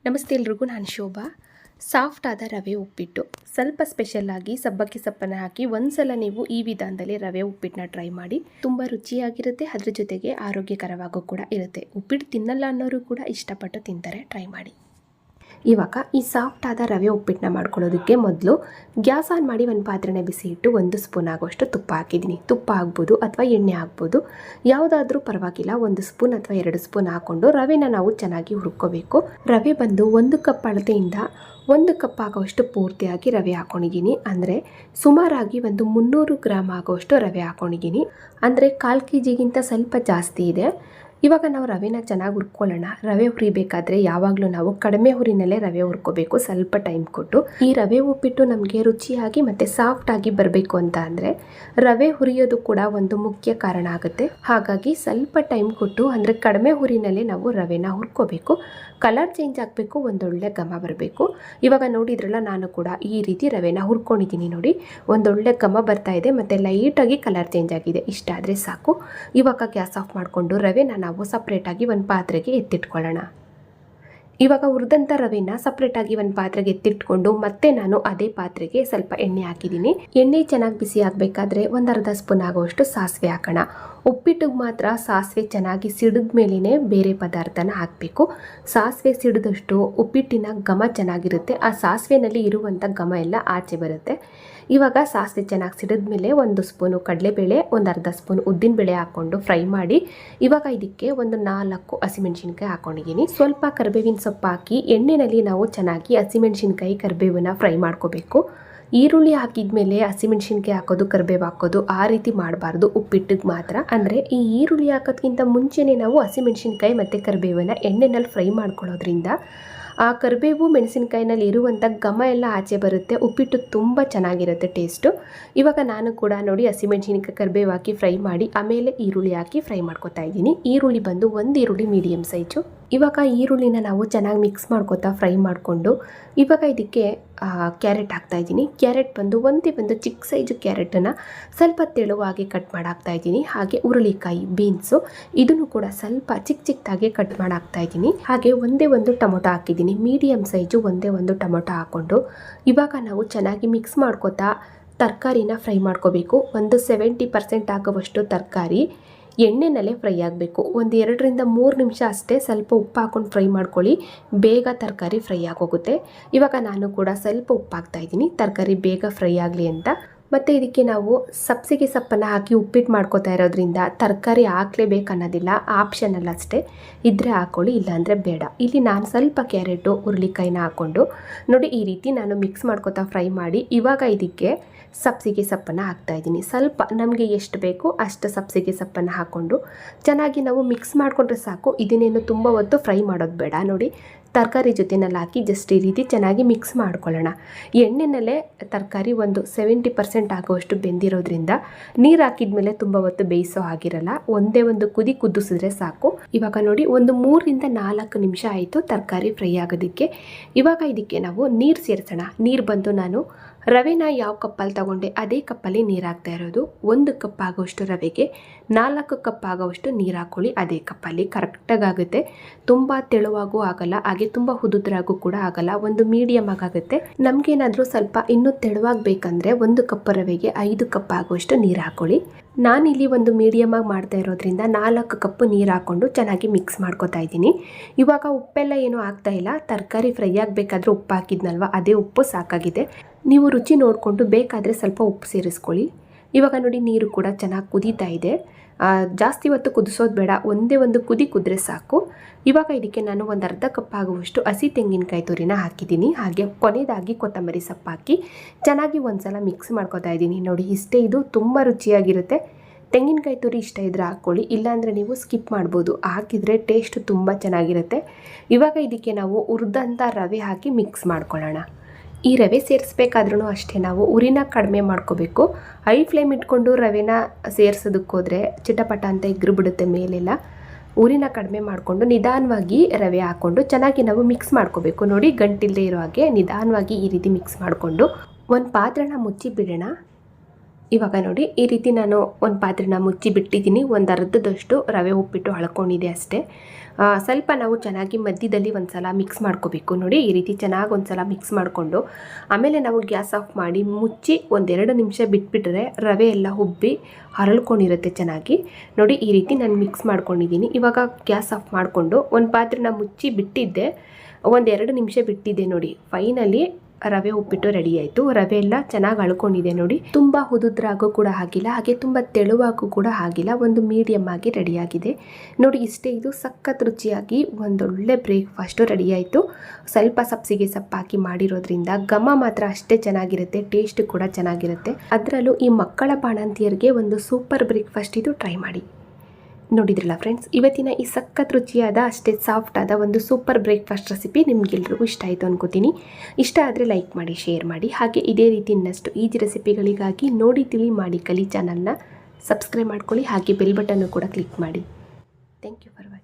ನಮಸ್ತೆ ಎಲ್ರಿಗೂ, ನಾನು ಶೋಭಾ. ಸಾಫ್ಟ್ ಆದ ರವೆ ಉಪ್ಪಿಟ್ಟು, ಸ್ವಲ್ಪ ಸ್ಪೆಷಲ್ಲಾಗಿ ಸಬ್ಬಕ್ಕಿ ಸೊಪ್ಪನ್ನು ಹಾಕಿ ಒಂದ್ಸಲ ನೀವು ಈ ವಿಧಾನದಲ್ಲಿ ರವೆ ಉಪ್ಪಿಟ್ಟನ್ನ ಟ್ರೈ ಮಾಡಿ. ತುಂಬ ರುಚಿಯಾಗಿರುತ್ತೆ, ಅದ್ರ ಜೊತೆಗೆ ಆರೋಗ್ಯಕರವಾಗೂ ಕೂಡ ಇರುತ್ತೆ. ಉಪ್ಪಿಟ್ಟು ತಿನ್ನಲ್ಲ ಅನ್ನೋರು ಕೂಡ ಇಷ್ಟಪಟ್ಟು ತಿಂತಾರೆ. ಟ್ರೈ ಮಾಡಿ. ಇವಾಗ ಈ ಸಾಫ್ಟ್ ಆದ ರವೆ ಉಪ್ಪಿಟ್ಟನ್ನ ಮಾಡ್ಕೊಳ್ಳೋದಕ್ಕೆ ಮೊದಲು ಗ್ಯಾಸ್ ಆನ್ ಮಾಡಿ ಒಂದು ಪಾತ್ರೆನ ಬಿಸಿ ಇಟ್ಟು 1 ಸ್ಪೂನ್ ಆಗೋಷ್ಟು ತುಪ್ಪ ಹಾಕಿದ್ದೀನಿ. ತುಪ್ಪ ಆಗ್ಬೋದು ಅಥವಾ ಎಣ್ಣೆ ಆಗ್ಬೋದು, ಯಾವುದಾದ್ರೂ ಪರವಾಗಿಲ್ಲ. 1 ಸ್ಪೂನ್ ಅಥವಾ 2 ಸ್ಪೂನ್ ಹಾಕ್ಕೊಂಡು ರವೆನ ನಾವು ಚೆನ್ನಾಗಿ ಹುರ್ಕೋಬೇಕು. ರವೆ ಬಂದು 1 ಕಪ್ ಅಳತೆಯಿಂದ 1 ಕಪ್ ಆಗೋಷ್ಟು ಪೂರ್ತಿಯಾಗಿ ರವೆ ಹಾಕೊಂಡಿದ್ದೀನಿ. ಅಂದರೆ ಸುಮಾರಾಗಿ ಒಂದು 300 ಗ್ರಾಮ್ ಆಗೋಷ್ಟು ರವೆ ಹಾಕೊಂಡಿದ್ದೀನಿ. ಅಂದರೆ 1/4 kg ಸ್ವಲ್ಪ ಜಾಸ್ತಿ ಇದೆ. ಇವಾಗ ನಾವು ರವೆನ ಚೆನ್ನಾಗಿ ಹುರ್ಕೊಳ್ಳೋಣ. ರವೆ ಹುರಿಬೇಕಾದ್ರೆ ಯಾವಾಗಲೂ ನಾವು ಕಡಿಮೆ ಹುರಿನಲ್ಲೇ ರವೆ ಹುರ್ಕೋಬೇಕು, ಸ್ವಲ್ಪ ಟೈಮ್ ಕೊಟ್ಟು. ಈ ರವೆ ಉಪ್ಪಿಟ್ಟು ನಮಗೆ ರುಚಿಯಾಗಿ ಮತ್ತು ಸಾಫ್ಟಾಗಿ ಬರಬೇಕು ಅಂತ ಅಂದರೆ ರವೆ ಹುರಿಯೋದು ಕೂಡ ಒಂದು ಮುಖ್ಯ ಕಾರಣ ಆಗುತ್ತೆ. ಹಾಗಾಗಿ ಸ್ವಲ್ಪ ಟೈಮ್ ಕೊಟ್ಟು, ಅಂದರೆ ಕಡಿಮೆ ಹುರಿನಲ್ಲೇ ನಾವು ರವೆನ ಹುರ್ಕೋಬೇಕು. ಕಲರ್ ಚೇಂಜ್ ಆಗಬೇಕು, ಒಂದೊಳ್ಳೆ ಘಮ ಬರಬೇಕು. ಇವಾಗ ನೋಡಿದ್ರಲ್ಲ, ನಾನು ಕೂಡ ಈ ರೀತಿ ರವೆನ ಹುರ್ಕೊಂಡಿದ್ದೀನಿ. ನೋಡಿ, ಒಂದೊಳ್ಳೆ ಘಮ ಬರ್ತಾ ಇದೆ ಮತ್ತು ಲೈಟಾಗಿ ಕಲರ್ ಚೇಂಜ್ ಆಗಿದೆ. ಇಷ್ಟಾದರೆ ಸಾಕು. ಇವಾಗ ಗ್ಯಾಸ್ ಆಫ್ ಮಾಡಿಕೊಂಡು ರವೆನ ನಾವು ಸಪ್ರೇಟಾಗಿ ಒಂದು ಪಾತ್ರೆಗೆ ಎತ್ತಿಟ್ಕೊಳ್ಳೋಣ. ಇವಾಗ ಹುರಿದಂಥ ರವೆನ ಸಪ್ರೇಟಾಗಿ ಒಂದು ಪಾತ್ರೆಗೆ ಎತ್ತಿಟ್ಕೊಂಡು ಮತ್ತೆ ನಾನು ಅದೇ ಪಾತ್ರೆಗೆ ಸ್ವಲ್ಪ ಎಣ್ಣೆ ಹಾಕಿದ್ದೀನಿ. ಎಣ್ಣೆ ಚೆನ್ನಾಗಿ ಬಿಸಿ ಆಗಬೇಕಾದ್ರೆ 1/2 ಸ್ಪೂನ್ ಆಗುವಷ್ಟು ಸಾಸಿವೆ ಹಾಕೋಣ. ಉಪ್ಪಿಟ್ಟಿಗೆ ಮಾತ್ರ ಸಾಸಿವೆ ಚೆನ್ನಾಗಿ ಸಿಡಿದ ಮೇಲೇ ಬೇರೆ ಪದಾರ್ಥನ ಹಾಕಬೇಕು. ಸಾಸಿವೆ ಸಿಡಿದಷ್ಟು ಉಪ್ಪಿಟ್ಟಿನ ಘಮ ಚೆನ್ನಾಗಿರುತ್ತೆ. ಆ ಸಾಸಿವೆನಲ್ಲಿ ಇರುವಂಥ ಘಮ ಎಲ್ಲ ಆಚೆ ಬರುತ್ತೆ. ಇವಾಗ ಸಾಸಿವೆ ಚೆನ್ನಾಗಿ ಸಿಡಿದ ಮೇಲೆ 1 ಸ್ಪೂನು ಕಡಲೆಬೇಳೆ, 1/2 ಸ್ಪೂನ್ ಉದ್ದಿನಬೇಳೆ ಹಾಕ್ಕೊಂಡು ಫ್ರೈ ಮಾಡಿ, ಇವಾಗ ಇದಕ್ಕೆ ಒಂದು 4 ಹಸಿಮೆಣಸಿನ್ಕಾಯಿ ಹಾಕೊಂಡಿದ್ದೀನಿ. ಸ್ವಲ್ಪ ಕರಿಬೇವಿನ ಸೊಪ್ಪು ಹಾಕಿ ಎಣ್ಣೆಯಲ್ಲಿ ನಾವು ಚೆನ್ನಾಗಿ ಹಸಿಮೆಣಸಿನ್ಕಾಯಿ ಕರಿಬೇವನ್ನ ಫ್ರೈ ಮಾಡ್ಕೋಬೇಕು. ಈರುಳ್ಳಿ ಹಾಕಿದ ಮೇಲೆ ಹಸಿಮೆಣಸಿನ್ಕಾಯಿ ಹಾಕೋದು, ಕರಿಬೇವು ಹಾಕೋದು ಆ ರೀತಿ ಮಾಡಬಾರ್ದು ಉಪ್ಪಿಟ್ಟಿಗೆ ಮಾತ್ರ. ಅಂದರೆ ಈ ಈರುಳ್ಳಿ ಹಾಕೋದ್ಕಿಂತ ಮುಂಚೆನೇ ನಾವು ಹಸಿಮೆಣಸಿನ್ಕಾಯಿ ಮತ್ತು ಕರಿಬೇವನ್ನ ಎಣ್ಣೆನಲ್ಲಿ ಫ್ರೈ ಮಾಡ್ಕೊಳ್ಳೋದ್ರಿಂದ ಆ ಕರಿಬೇವು ಮೆಣಸಿನ್ಕಾಯಿನಲ್ಲಿ ಇರುವಂಥ ಘಮ ಎಲ್ಲ ಆಚೆ ಬರುತ್ತೆ. ಉಪ್ಪಿಟ್ಟು ತುಂಬ ಚೆನ್ನಾಗಿರುತ್ತೆ ಟೇಸ್ಟು. ಇವಾಗ ನಾನು ಕೂಡ ನೋಡಿ ಹಸಿಮೆಣಸಿನ್ಕಾಯಿ ಕರಿಬೇವು ಹಾಕಿ ಫ್ರೈ ಮಾಡಿ ಆಮೇಲೆ ಈರುಳ್ಳಿ ಹಾಕಿ ಫ್ರೈ ಮಾಡ್ಕೊತಾ ಇದ್ದೀನಿ. ಈರುಳ್ಳಿ ಬಂದು 1 ಈರುಳ್ಳಿ ಮೀಡಿಯಮ್ ಸೈಜು. ಇವಾಗ ಈರುಳ್ಳಿನ ನಾವು ಚೆನ್ನಾಗಿ ಮಿಕ್ಸ್ ಮಾಡ್ಕೊತಾ ಫ್ರೈ ಮಾಡಿಕೊಂಡು ಇವಾಗ ಇದಕ್ಕೆ ಕ್ಯಾರೆಟ್ ಹಾಕ್ತಾಯಿದ್ದೀನಿ. ಕ್ಯಾರೆಟ್ ಬಂದು ಒಂದೇ ಒಂದು ಚಿಕ್ಕ ಸೈಜು ಕ್ಯಾರೆಟನ್ನು ಸ್ವಲ್ಪ ತೆಳುವಾಗಿ ಕಟ್ ಮಾಡಿ ಹಾಕ್ತಾಯಿದ್ದೀನಿ. ಹಾಗೆ ಹುರುಳಿಕಾಯಿ, ಬೀನ್ಸು ಇದನ್ನು ಕೂಡ ಸ್ವಲ್ಪ ಚಿಕ್ಕದಾಗಿ ಕಟ್ ಮಾಡಿ ಹಾಕ್ತಾಯಿದ್ದೀನಿ. ಹಾಗೆ ಒಂದೇ ಒಂದು ಟೊಮೊಟೊ ಹಾಕಿದ್ದೀನಿ. ಮೀಡಿಯಮ್ ಸೈಜು ಒಂದೇ ಒಂದು ಟೊಮೊಟೊ ಹಾಕ್ಕೊಂಡು ಇವಾಗ ನಾವು ಚೆನ್ನಾಗಿ ಮಿಕ್ಸ್ ಮಾಡ್ಕೊತಾ ತರಕಾರಿನ ಫ್ರೈ ಮಾಡ್ಕೋಬೇಕು. ಒಂದು 70% ಆಗುವಷ್ಟು ತರಕಾರಿ ಎಣ್ಣೆನಲ್ಲೇ ಫ್ರೈ ಆಗಬೇಕು. ಒಂದು 2ರಿಂದ 3 ನಿಮಿಷ ಅಷ್ಟೇ. ಸ್ವಲ್ಪ ಉಪ್ಪು ಹಾಕ್ಕೊಂಡು ಫ್ರೈ ಮಾಡ್ಕೊಳ್ಳಿ, ಬೇಗ ತರಕಾರಿ ಫ್ರೈ ಆಗೋಗುತ್ತೆ. ಇವಾಗ ನಾನು ಕೂಡ ಸ್ವಲ್ಪ ಉಪ್ಪು ಹಾಕ್ತಾಯಿದ್ದೀನಿ, ತರಕಾರಿ ಬೇಗ ಫ್ರೈ ಆಗಲಿ ಅಂತ. ಮತ್ತು ಇದಕ್ಕೆ ನಾವು ಸಬ್ಸಿಗೆ ಸೊಪ್ಪನ್ನು ಹಾಕಿ ಉಪ್ಪಿಟ್ಟು ಮಾಡ್ಕೋತಾ ಇರೋದ್ರಿಂದ ತರಕಾರಿ ಹಾಕ್ಲೇಬೇಕು ಅನ್ನೋದಿಲ್ಲ, ಆಪ್ಷನಲ್ ಅಷ್ಟೇ. ಇದ್ದರೆ ಹಾಕ್ಕೊಳ್ಳಿ, ಇಲ್ಲಾಂದರೆ ಬೇಡ. ಇಲ್ಲಿ ನಾನು ಸ್ವಲ್ಪ ಕ್ಯಾರೆಟು, ಹುರುಳಿಕಾಯಿನ ಹಾಕ್ಕೊಂಡು ನೋಡಿ ಈ ರೀತಿ ನಾನು ಮಿಕ್ಸ್ ಮಾಡ್ಕೋತಾ ಫ್ರೈ ಮಾಡಿ ಇವಾಗ ಇದಕ್ಕೆ ಸಬ್ಸಿಗೆ ಸೊಪ್ಪನ್ನು ಹಾಕ್ತಾಯಿದ್ದೀನಿ. ಸ್ವಲ್ಪ ನಮಗೆ ಎಷ್ಟು ಬೇಕು ಅಷ್ಟು ಸಬ್ಸಿಗೆ ಸೊಪ್ಪನ್ನು ಹಾಕ್ಕೊಂಡು ಚೆನ್ನಾಗಿ ನಾವು ಮಿಕ್ಸ್ ಮಾಡಿಕೊಂಡ್ರೆ ಸಾಕು. ಇದನ್ನೇನು ತುಂಬ ಹೊತ್ತು ಫ್ರೈ ಮಾಡೋದು ಬೇಡ. ನೋಡಿ, ತರಕಾರಿ ಜೊತೆನಲ್ಲಿ ಹಾಕಿ ಜಸ್ಟ್ ಈ ರೀತಿ ಚೆನ್ನಾಗಿ ಮಿಕ್ಸ್ ಮಾಡ್ಕೊಳ್ಳೋಣ. ಎಣ್ಣೆನಲ್ಲೇ ತರಕಾರಿ ಒಂದು 70% ಆಗುವಷ್ಟು ಬೆಂದಿರೋದ್ರಿಂದ ನೀರು ಹಾಕಿದ ಮೇಲೆ ತುಂಬ ಹೊತ್ತು ಬೇಯಿಸೋ ಆಗಿರಲ್ಲ. ಒಂದೇ ಒಂದು ಕುದಿಸಿದ್ರೆ ಸಾಕು. ಇವಾಗ ನೋಡಿ, ಒಂದು 3ರಿಂದ 4 ನಿಮಿಷ ಆಯಿತು ತರಕಾರಿ ಫ್ರೈ ಆಗೋದಕ್ಕೆ. ಇವಾಗ ಇದಕ್ಕೆ ನಾವು ನೀರು ಸೇರಿಸೋಣ. ನೀರು ಬಂದು ನಾನು ರವೆನ ಯಾವ ಕಪ್ಪಲ್ಲಿ ತಗೊಂಡೆ ಅದೇ ಕಪ್ಪಲ್ಲಿ ನೀರು ಹಾಕ್ತಾ ಇರೋದು. 1 ಕಪ್ ಆಗೋಷ್ಟು ರವೆಗೆ 4 ಕಪ್ ಆಗೋವಷ್ಟು ನೀರು ಹಾಕ್ಕೊಳ್ಳಿ. ಅದೇ ಕಪ್ಪಲ್ಲಿ ಕರೆಕ್ಟಾಗಿ ಆಗುತ್ತೆ. ತುಂಬ ತೆಳುವಾಗೂ ಆಗಲ್ಲ, ಹಾಗೆ ತುಂಬ ಉದುದ್ರಾಗೂ ಕೂಡ ಆಗಲ್ಲ, ಒಂದು ಮೀಡಿಯಮ್ ಆಗುತ್ತೆ. ನಮಗೇನಾದರೂ ಸ್ವಲ್ಪ ಇನ್ನೂ ತೆಳುವಾಗಿ ಬೇಕಂದರೆ 1 ಕಪ್ ರವೆಗೆ 5 ಕಪ್ ಆಗೋಷ್ಟು ನೀರು ಹಾಕ್ಕೊಳ್ಳಿ. ನಾನಿಲ್ಲಿ ಒಂದು ಮೀಡಿಯಮ್ ಆಗಿ ಮಾಡ್ತಾ ಇರೋದ್ರಿಂದ 4 ಕಪ್ ನೀರು ಹಾಕ್ಕೊಂಡು ಚೆನ್ನಾಗಿ ಮಿಕ್ಸ್ ಮಾಡ್ಕೊತಾ ಇದ್ದೀನಿ. ಇವಾಗ ಉಪ್ಪೆಲ್ಲ ಏನೂ ಆಗ್ತಾ ಇಲ್ಲ. ತರಕಾರಿ ಫ್ರೈ ಆಗಬೇಕಾದ್ರೆ ಉಪ್ಪು ಹಾಕಿದ್ನಲ್ವ, ಅದೇ ಉಪ್ಪು ಸಾಕಾಗಿದೆ. ನೀವು ರುಚಿ ನೋಡಿಕೊಂಡು ಬೇಕಾದರೆ ಸ್ವಲ್ಪ ಉಪ್ಪು ಸೇರಿಸ್ಕೊಳ್ಳಿ. ಇವಾಗ ನೋಡಿ, ನೀರು ಕೂಡ ಚೆನ್ನಾಗಿ ಕುದೀತಾ ಇದೆ. ಜಾಸ್ತಿ ಹೊತ್ತು ಕುದಿಸೋದು ಬೇಡ, ಒಂದೇ ಒಂದು ಕುದಿದ್ರೆ ಸಾಕು. ಇವಾಗ ಇದಕ್ಕೆ ನಾನು 1/2 ಕಪ್ ಆಗುವಷ್ಟು ಹಸಿ ತೆಂಗಿನಕಾಯಿ ತುರಿನ ಹಾಕಿದ್ದೀನಿ. ಹಾಗೆ ಕೊನೆಯದಾಗಿ ಕೊತ್ತಂಬರಿ ಸೊಪ್ಪು ಹಾಕಿ ಚೆನ್ನಾಗಿ ಒಂದ್ಸಲ ಮಿಕ್ಸ್ ಮಾಡ್ಕೊತಾ ಇದ್ದೀನಿ. ನೋಡಿ, ಇಷ್ಟೇ. ಇದು ತುಂಬ ರುಚಿಯಾಗಿರುತ್ತೆ. ತೆಂಗಿನಕಾಯಿ ತುರಿ ಇಷ್ಟ ಇದ್ದರೆ ಹಾಕ್ಕೊಳ್ಳಿ, ಇಲ್ಲಾಂದರೆ ನೀವು ಸ್ಕಿಪ್ ಮಾಡ್ಬೋದು. ಹಾಕಿದರೆ ಟೇಸ್ಟ್ ತುಂಬ ಚೆನ್ನಾಗಿರುತ್ತೆ. ಇವಾಗ ಇದಕ್ಕೆ ನಾವು ಹುರಿದಂಥ ರವೆ ಹಾಕಿ ಮಿಕ್ಸ್ ಮಾಡ್ಕೊಳ್ಳೋಣ. ಈ ರವೆ ಸೇರಿಸ್ಬೇಕಾದ್ರೂ ಅಷ್ಟೇ ನಾವು ಉರಿನ ಕಡಿಮೆ ಮಾಡ್ಕೋಬೇಕು. ಹೈ ಫ್ಲೇಮ್ ಇಟ್ಕೊಂಡು ರವೆನ ಸೇರಿಸೋದಕ್ಕೋದ್ರೆ ಚಿಟಪಟ ಅಂತ ಎಗ್ರು ಬಿಡುತ್ತೆ ಮೇಲೆಲ್ಲ. ಉರಿನ ಕಡಿಮೆ ಮಾಡಿಕೊಂಡು ನಿಧಾನವಾಗಿ ರವೆ ಹಾಕ್ಕೊಂಡು ಚೆನ್ನಾಗಿ ನಾವು ಮಿಕ್ಸ್ ಮಾಡ್ಕೋಬೇಕು. ನೋಡಿ, ಗಂಟಿಲ್ಲದೆ ಇರೋ ಹಾಗೆ ನಿಧಾನವಾಗಿ ಈ ರೀತಿ ಮಿಕ್ಸ್ ಮಾಡಿಕೊಂಡು ಒಂದು ಪಾತ್ರೆನ ಮುಚ್ಚಿ ಬಿಡೋಣ. ಇವಾಗ ನೋಡಿ ಈ ರೀತಿ ನಾನು ಒಂದು ಪಾತ್ರೆನ ಮುಚ್ಚಿ ಬಿಟ್ಟಿದ್ದೀನಿ. ಒಂದು ಅರ್ಧದಷ್ಟು ರವೆ ಉಪ್ಪಿಟ್ಟು ಹಳ್ಕೊಂಡಿದೆ ಅಷ್ಟೇ. ಸ್ವಲ್ಪ ನಾವು ಚೆನ್ನಾಗಿ ಮಧ್ಯದಲ್ಲಿ ಒಂದು ಸಲ ಮಿಕ್ಸ್ ಮಾಡ್ಕೋಬೇಕು. ನೋಡಿ ಈ ರೀತಿ ಚೆನ್ನಾಗಿ ಒಂದು ಸಲ ಮಿಕ್ಸ್ ಮಾಡಿಕೊಂಡು ಆಮೇಲೆ ನಾವು ಗ್ಯಾಸ್ ಆಫ್ ಮಾಡಿ ಮುಚ್ಚಿ 1-2 ನಿಮಿಷ ಬಿಟ್ಬಿಟ್ರೆ ರವೆ ಎಲ್ಲ ಉಬ್ಬಿ ಹರಳ್ಕೊಂಡಿರುತ್ತೆ ಚೆನ್ನಾಗಿ. ನೋಡಿ ಈ ರೀತಿ ನಾನು ಮಿಕ್ಸ್ ಮಾಡ್ಕೊಂಡಿದ್ದೀನಿ. ಇವಾಗ ಗ್ಯಾಸ್ ಆಫ್ ಮಾಡಿಕೊಂಡು ಒಂದು ಪಾತ್ರೆನ ಮುಚ್ಚಿ ಬಿಟ್ಟಿದ್ದೆ, 1-2 ನಿಮಿಷ ಬಿಟ್ಟಿದ್ದೆ. ನೋಡಿ ಫೈನಲಿ ರವೆ ಉಪ್ಪಿಟ್ಟು ರೆಡಿ ಆಯಿತು. ರವೆ ಎಲ್ಲ ಚೆನ್ನಾಗಿ ಅಳ್ಕೊಂಡಿದೆ ನೋಡಿ. ತುಂಬ ಉದುದ್ರಾಗೂ ಕೂಡ ಆಗಿಲ್ಲ, ಹಾಗೆ ತುಂಬ ತೆಳುವಾಗೂ ಕೂಡ ಆಗಿಲ್ಲ, ಒಂದು ಮೀಡಿಯಮ್ ಆಗಿ ರೆಡಿಯಾಗಿದೆ ನೋಡಿ. ಇಷ್ಟೇ, ಇದು ಸಖತ್ ರುಚಿಯಾಗಿ ಒಂದೊಳ್ಳೆ ಬ್ರೇಕ್ಫಾಸ್ಟು ರೆಡಿ ಆಯಿತು. ಸ್ವಲ್ಪ ಸಬ್ಸಿಗೆ ಸೊಪ್ಪು ಹಾಕಿ ಮಾಡಿರೋದ್ರಿಂದ ಘಮ ಮಾತ್ರ ಅಷ್ಟೇ ಚೆನ್ನಾಗಿರುತ್ತೆ, ಟೇಸ್ಟ್ ಕೂಡ ಚೆನ್ನಾಗಿರುತ್ತೆ. ಅದರಲ್ಲೂ ಈ ಮಕ್ಕಳ ಬಾಣಂತಿಯರಿಗೆ ಒಂದು ಸೂಪರ್ ಬ್ರೇಕ್ಫಾಸ್ಟ್ ಇದು. ಟ್ರೈ ಮಾಡಿ. ನೋಡಿದ್ರಲ್ಲ ಫ್ರೆಂಡ್ಸ್, ಇವತ್ತಿನ ಈ ಸಖತ್ ರುಚಿಯಾದ ಅಷ್ಟೇ ಸಾಫ್ಟ್ ಆದ ಒಂದು ಸೂಪರ್ ಬ್ರೇಕ್ಫಾಸ್ಟ್ ರೆಸಿಪಿ ನಿಮಗೆಲ್ರಿಗೂ ಇಷ್ಟ ಆಯಿತು ಅನ್ಕೋತೀನಿ. ಇಷ್ಟ ಆದರೆ ಲೈಕ್ ಮಾಡಿ, ಶೇರ್ ಮಾಡಿ. ಹಾಗೆ ಇದೇ ರೀತಿ ಇನ್ನಷ್ಟು ಈಜಿ ರೆಸಿಪಿಗಳಿಗಾಗಿ ನೋಡಿ ತಿಳಿ ಮಾಡಿ ಕಲಿ ಚಾನಲ್ನ ಸಬ್ಸ್ಕ್ರೈಬ್ ಮಾಡ್ಕೊಳ್ಳಿ. ಹಾಗೆ ಬೆಲ್ ಬಟನ್ನು ಕೂಡ ಕ್ಲಿಕ್ ಮಾಡಿ. Thank you for watching.